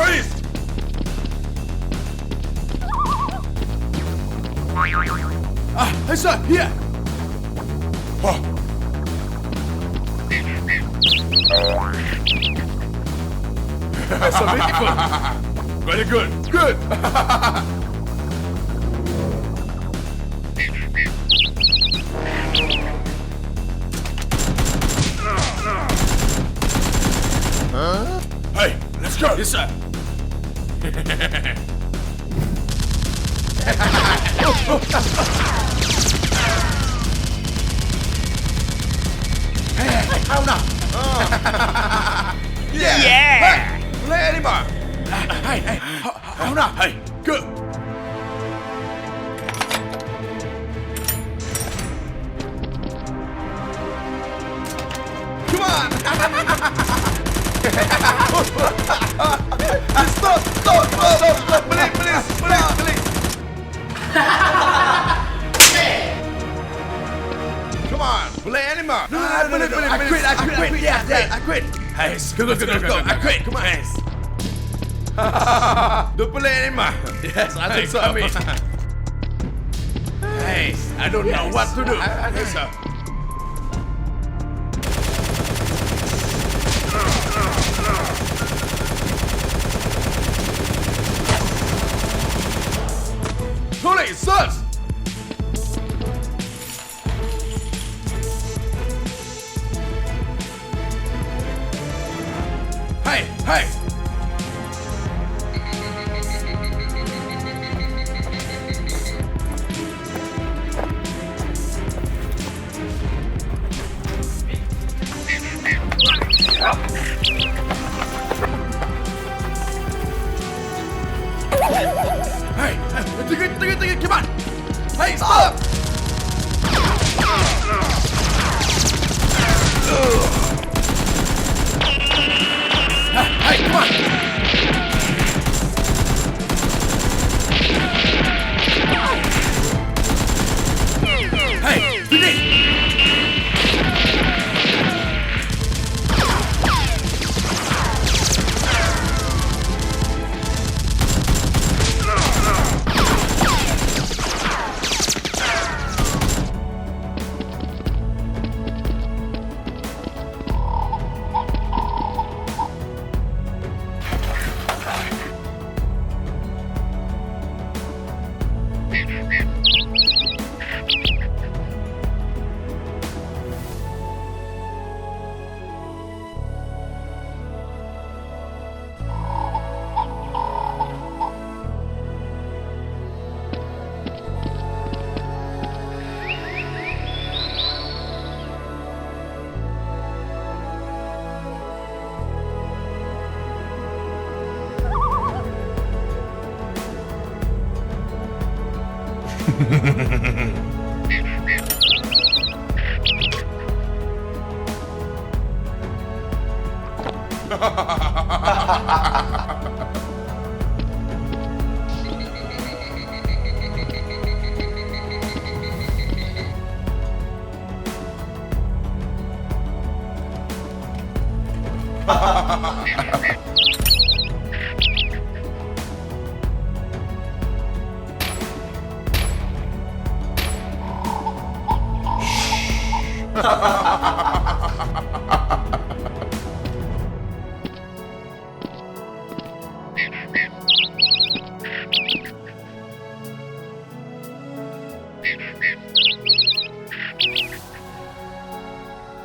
Chinese! Hey sir, here! Oh. That's so beautiful! Very good. Good! Hey, let's go. Yes sir! Hey, how now? Yeah. Hey, play anymore. Hey, how now? Hey, good. Come on! Stop! Please! Come on, play anymore. No, I quit! Hey, Go, I quit! Come on. Yes. Don't play anymore. Yes, I think so, I mean. Hey, I don't know what to do. Yes, sir. Tony, sucks! Hey! Hey! Take it, come on! Hey, stop! Hey, come on! Hey, finish!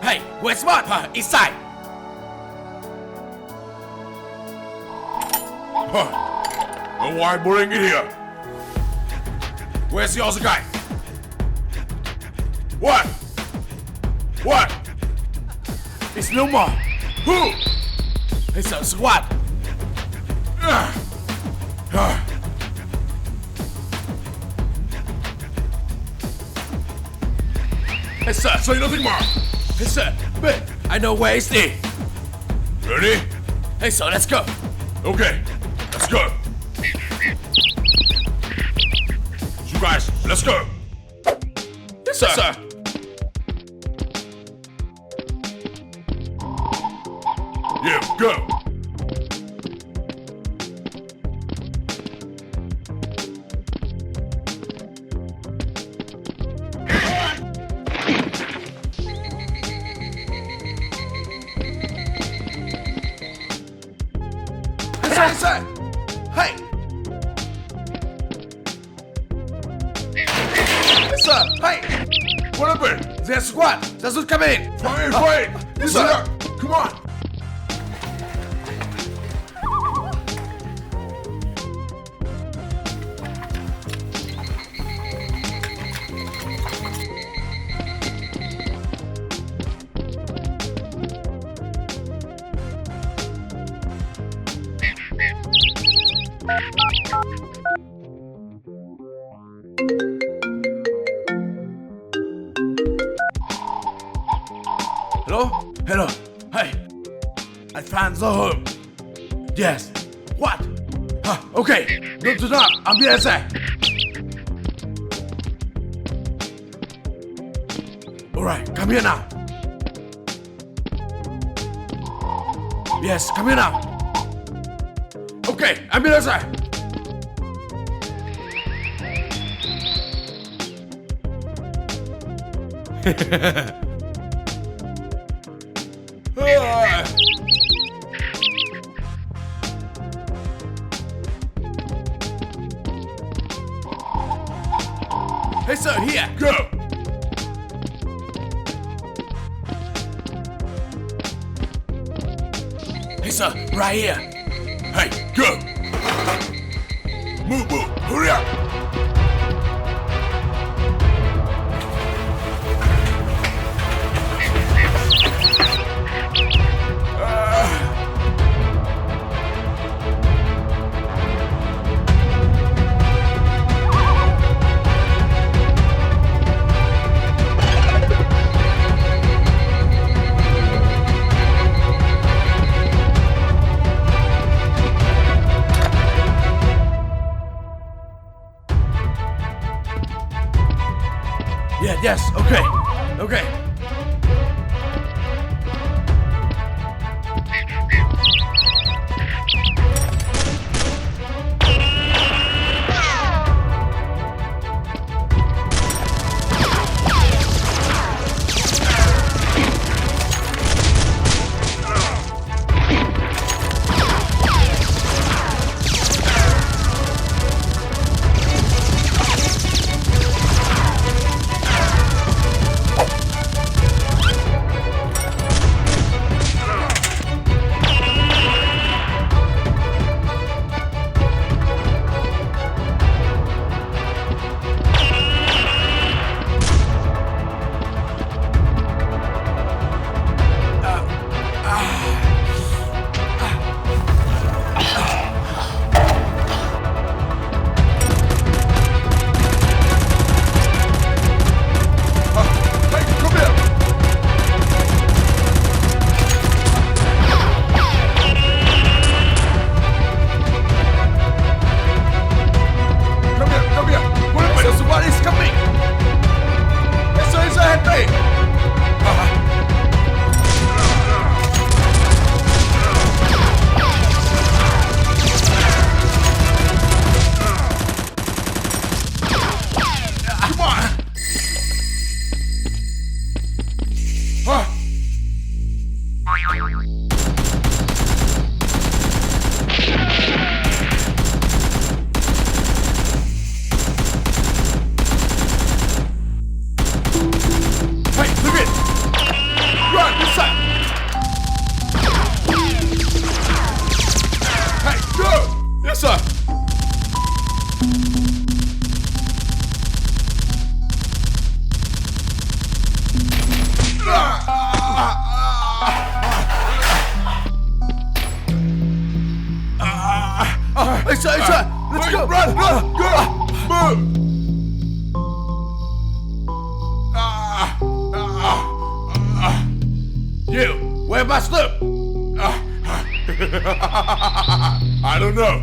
Hey, where's S.W.A.T? Inside! Huh. Why bring it here? Where's the other guy? What? What? It's no more! Who? It's a S.W.A.T! Hey sir! Say nothing more. Hey sir! But I know where it's there! Ready? Hey sir, let's go! Okay, let's go. You guys, let's go. Yes sir! Yeah, go. Yes, sir. Hey. Yes, sir. Hey. What happened? There's squad. There's who's coming. Fine, fine. Yes, Listen sir. up. Come on. Hello? Hello. Hey. I found the home. Yes. What? Okay. Don't do that. I'm here, sir. Alright, come here now. Yes, come here now. Okay, I'm here, sir. Hey, sir, here. Go. Hey, sir, right here. Hey, go. Move, move. Hurry up. Yeah, yes, okay. Okay. Sir, let's go. Run, go, move. You, where am I slip? I don't know.